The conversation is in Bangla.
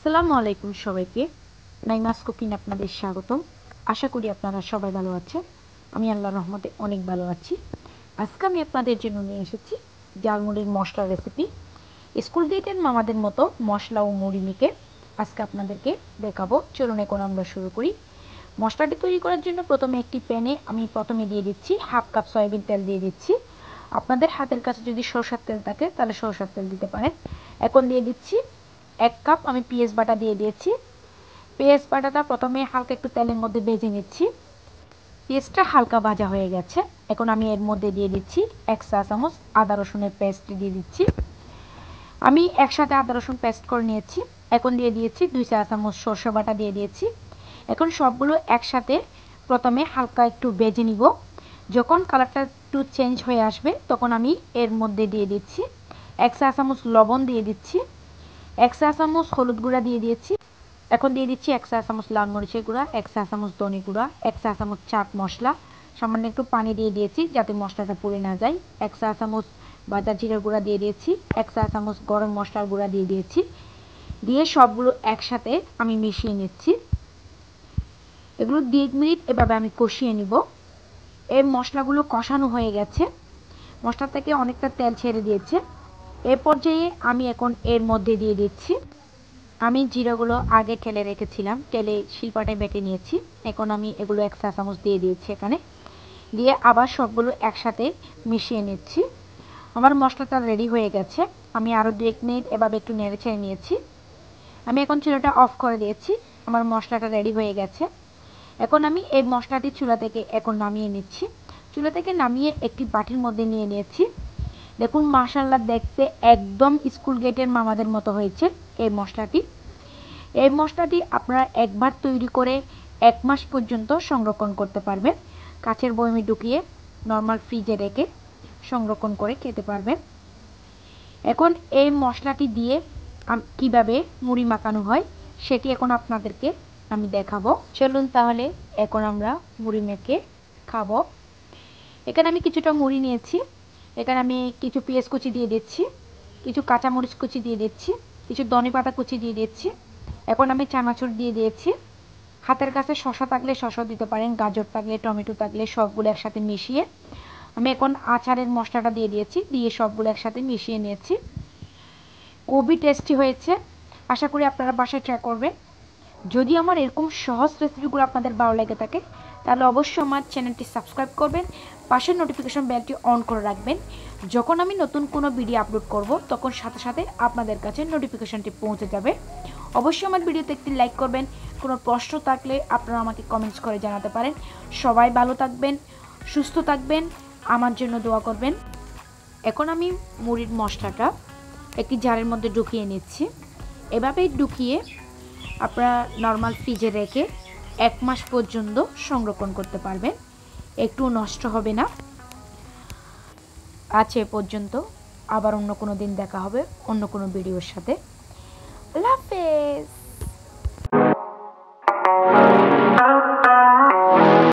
আসসালামু আলাইকুম সবাইকে। নাইমাস কুকিং আপনাদের স্বাগতম। আশা করি আপনারা সবাই ভালো আছেন। আমি আল্লাহর রহমতে অনেক ভালো আছি। আজকে আমি আপনাদের জন্য নিয়ে এসেছি ঝালমুড়ির মশলা রেসিপি। স্কুল ডেটের মামাদের মতো মশলা ও মুড়ি মেখে আজকে আপনাদেরকে দেখাবো। চলুন এখন আমরা শুরু করি। মশলাটি তৈরি করার জন্য প্রথমে একটি প্যানে আমি দিয়ে দিচ্ছি হাফ কাপ সয়াবিন তেল দিয়ে দিচ্ছি। আপনাদের হাতের কাছে যদি সরষের তেল থাকে তাহলে সরষের তেল দিতে পারেন। এখন দিয়ে দিচ্ছি 1 কাপ আমি পেঁয়াজ বাটা দিয়ে দিয়েছি। পেঁয়াজ বাটাটা প্রথমে হালকা একটু তেলের মধ্যে ভেজে নিচ্ছি। পেঁয়াজটা হালকা ভাজা হয়ে গেছে। এখন আমি এর মধ্যে দিয়ে দিচ্ছি 1 চা চামচ আদা রসুনের পেস্ট দিয়ে দিচ্ছি। আমি একসাথে আদা রসুন পেস্ট করে নিয়েছি। এখন দিয়ে দিয়েছি 2 চা চামচ সরষে বাটা দিয়ে দিয়েছি। এখন সবগুলো একসাথে প্রথমে হালকা একটু ভেজে নিব। যখন কালারটা একটু চেঞ্জ হয়ে আসবে তখন আমি এর মধ্যে দিয়ে দিচ্ছি 1 চা চামচ লবণ দিয়ে দিচ্ছি। 1 চা চামচ হলুদ গুঁড়া দিয়ে দিয়েছি। এখন দিয়ে দিচ্ছি 1 চা চামচ লাল মরিচের গুঁড়া, 1 চা চামচ ধনে গুঁড়া, 1 চা চামচ চাট মশলা, সামান্য একটু পানি দিয়ে দিয়েছি যাতে মশলাটা পুড়ে না যায়। 1 চা চামচ ভাজা জিরার গুঁড়া দিয়ে দিয়েছি। 1 চা চামচ গরম মশলার গুঁড়া দিয়ে দিয়েছি। দিয়ে সবগুলো একসাথে আমি মিশিয়ে নিচ্ছি। এগুলো 2 মিনিট এভাবে আমি কষিয়ে নিব। এই মশলাগুলো কষানো হয়ে গেছে। মশলা থেকে অনেকটা তেল ছেড়ে দিয়েছে। এ পর্যায়ে আমি এখন এর মধ্যে দিয়ে দিচ্ছি আমি জিরাগুলো আগে ঠেলে রেখেছিলাম, ঠেলে শিলপাটায় বেটে নিয়েছি। এখন আমি এগুলো 1 চা চামচ দিয়ে দিয়েছি এখানে। দিয়ে আবার সবগুলো একসাথে মিশিয়ে নিচ্ছি। আমার মশলাটা রেডি হয়ে গেছে। আমি আরও 2 মিনিট এভাবে একটু নেড়ে ছেড়ে নিয়েছি। আমি এখন চুলাটা অফ করে দিয়েছি। আমার মশলাটা রেডি হয়ে গেছে। এখন আমি এই মশলাটি চুলা থেকে এখন নামিয়ে নিচ্ছি। চুলা থেকে নামিয়ে একটি বাটির মধ্যে নিয়ে নিয়েছি। দেখুন মাশাআল্লাহ, দেখতে একদম স্কুল গেটের মামাদের মতো হয়েছে এই মশলাটি। এই মশলাটি আপনারা একবার তৈরি করে 1 মাস পর্যন্ত সংরক্ষণ করতে পারবেন। কাচের বয়মে ঢুকিয়ে নর্মাল ফ্রিজে রেখে সংরক্ষণ করে খেতে পারবেন। এখন এই মশলাটি দিয়ে কিভাবে মুড়ি মাখানো হয় সেটি এখন আপনাদেরকে আমি দেখাবো। চলুন তাহলে এখন আমরা মুড়ি মেখে খাবো। এখানে আমি কিছুটা মুড়ি নিয়েছি। এখানে আমি কিছু পেঁয়াজ কুচি দিয়ে দিচ্ছি, কিছু কাঁচামরিচ কুচি দিয়ে দিচ্ছি, কিছু ধনেপাতা কুচি দিয়ে দিচ্ছি। এখন আমি চানাচুর দিয়ে দিয়েছি। হাতের কাছে শসা থাকলে শসা দিতে পারেন, গাজর থাকলে, টমেটো থাকলে সবগুলো একসাথে মিশিয়ে আমি এখন আচারের মশলাটা দিয়ে দিয়েছি। দিয়ে সবগুলো একসাথে মিশিয়ে নিয়েছি। খুবই টেস্টি হয়েছে। আশা করি আপনারা বাসায় ট্রাই করবেন। যদি আমার এরকম সহজ রেসিপিগুলো আপনাদের ভালো লেগে থাকে তাহলে অবশ্যই আমার চ্যানেলটি সাবস্ক্রাইব করবেন, পাশের নোটিফিকেশন বেলটি অন করে রাখবেন। যখন আমি নতুন কোনো ভিডিও আপলোড করব তখন সাথে সাথে আপনাদের কাছে নোটিফিকেশনটি পৌঁছে যাবে। অবশ্যই আমার ভিডিওতে একটি লাইক করবেন। কোনো প্রশ্ন থাকলে আপনারা আমাকে কমেন্টস করে জানাতে পারেন। সবাই ভালো থাকবেন, সুস্থ থাকবেন, আমার জন্য দোয়া করবেন। এখন আমি মুড়ির মশলাটা একটি জারের মধ্যে ঢুকিয়ে নিচ্ছি। এভাবেই ঢুকিয়ে আপনারা নর্মাল ফ্রিজে রেখে 1 মাস পর্যন্ত সংরক্ষণ করতে পারবেন। একটু নষ্ট হবে না। আজ এ পর্যন্ত, আবার অন্য কোনো দিন দেখা হবে অন্য কোনো ভিডিওর সাথে।